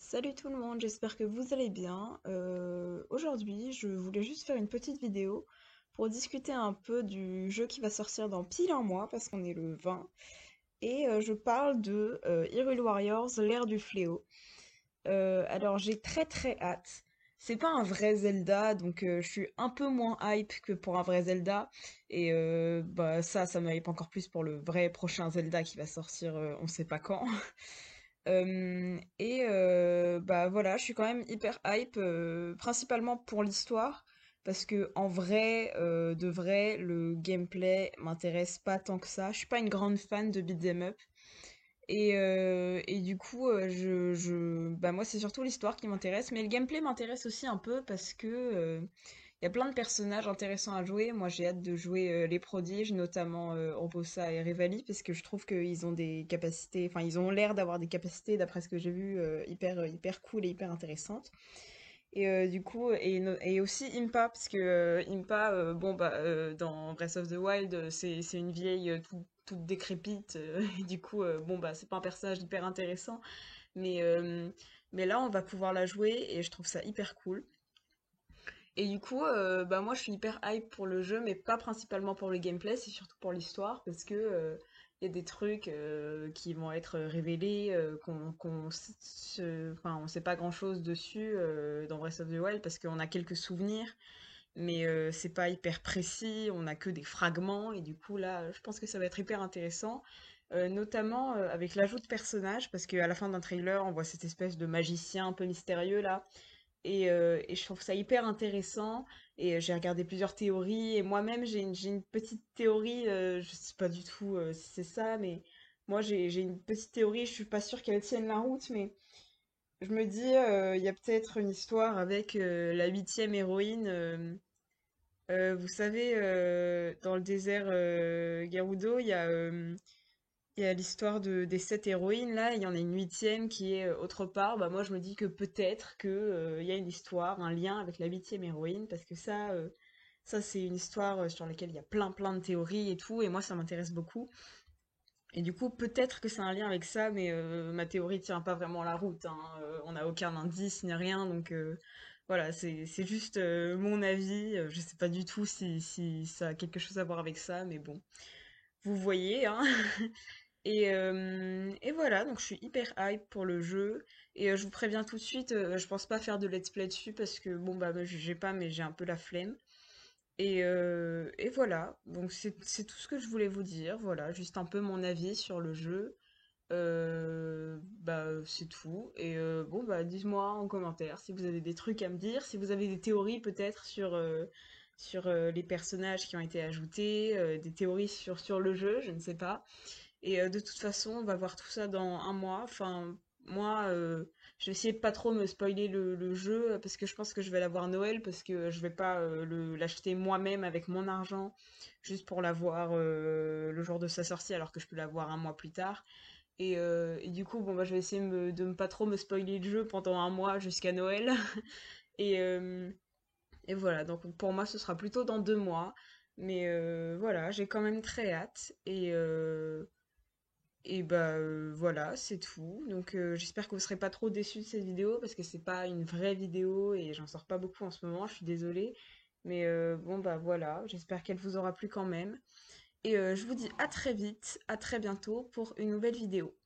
Salut tout le monde, j'espère que vous allez bien. Aujourd'hui, je voulais juste faire une petite vidéo pour discuter un peu du jeu qui va sortir dans pile un mois, parce qu'on est le 20. Et je parle de Hyrule Warriors, l'ère du fléau. Alors j'ai très très hâte. C'est pas un vrai Zelda, donc je suis un peu moins hype que pour un vrai Zelda. Et bah ça me hype encore plus pour le vrai prochain Zelda qui va sortir on sait pas quand. Bah voilà, je suis quand même hyper hype, principalement pour l'histoire, parce que en vrai, de vrai, le gameplay m'intéresse pas tant que ça. Je suis pas une grande fan de beat'em up. Et du coup, bah moi c'est surtout l'histoire qui m'intéresse, mais le gameplay m'intéresse aussi un peu parce que il y a plein de personnages intéressants à jouer. Moi j'ai hâte de jouer les prodiges, notamment Urbosa et Revali, parce que je trouve qu'ils ont des capacités, enfin ils ont l'air d'avoir des capacités, d'après ce que j'ai vu, hyper cool et hyper intéressantes. Du coup, et aussi Impa, parce que Impa, bon bah dans Breath of the Wild, c'est une vieille toute décrépite, et du coup, bon bah c'est pas un personnage hyper intéressant, mais euh, mais là on va pouvoir la jouer et je trouve ça hyper cool. Et du coup, bah moi je suis hyper hype pour le jeu, mais pas principalement pour le gameplay, c'est surtout pour l'histoire, parce que il y a des trucs qui vont être révélés, enfin, on sait pas grand-chose dessus dans Breath of the Wild, parce qu'on a quelques souvenirs, mais c'est pas hyper précis, on a que des fragments, et du coup là, je pense que ça va être hyper intéressant. Notamment avec l'ajout de personnages, parce qu'à la fin d'un trailer, on voit cette espèce de magicien un peu mystérieux là, et je trouve ça hyper intéressant. Et j'ai regardé plusieurs théories. Et moi-même, j'ai une petite théorie. Je sais pas du tout si c'est ça, mais moi, j'ai une petite théorie. Je suis pas sûre qu'elle tienne la route, mais je me dis, il y a peut-être une histoire avec la huitième héroïne. Vous savez, dans le désert Gerudo, il y a l'histoire des sept héroïnes là, il y en a une huitième qui est autre part. Bah moi je me dis que peut-être que il y a une histoire, un lien avec la huitième héroïne, parce que ça c'est une histoire sur laquelle il y a plein de théories et tout, et moi ça m'intéresse beaucoup. Et du coup peut-être que c'est un lien avec ça, mais ma théorie tient pas vraiment la route, hein. On n'a aucun indice ni rien, donc voilà, c'est juste mon avis. Je sais pas du tout si ça a quelque chose à voir avec ça, mais bon, vous voyez, hein. Et voilà, donc je suis hyper hype pour le jeu. Et je vous préviens tout de suite, je pense pas faire de let's play dessus parce que bon bah j'ai pas, mais j'ai un peu la flemme. Et voilà, donc c'est tout ce que je voulais vous dire. Voilà, juste un peu mon avis sur le jeu. Bah c'est tout. Et bon bah dites-moi en commentaire si vous avez des trucs à me dire, si vous avez des théories peut-être sur les personnages qui ont été ajoutés, des théories sur le jeu, je ne sais pas. Et de toute façon, on va voir tout ça dans un mois. Enfin, moi, je vais essayer de pas trop me spoiler le jeu parce que je pense que je vais l'avoir Noël parce que je vais pas l'acheter moi-même avec mon argent juste pour l'avoir le jour de sa sortie alors que je peux l'avoir un mois plus tard. Et du coup, bon, bah, je vais essayer de ne pas trop me spoiler le jeu pendant un mois jusqu'à Noël. Et, euh, et voilà, donc pour moi, ce sera plutôt dans 2 mois. Mais voilà, j'ai quand même très hâte. Et bah voilà, c'est tout. Donc j'espère que vous serez pas trop déçus de cette vidéo parce que c'est pas une vraie vidéo et j'en sors pas beaucoup en ce moment, je suis désolée. Mais bon bah voilà, j'espère qu'elle vous aura plu quand même. Et je vous dis à très vite, à très bientôt pour une nouvelle vidéo.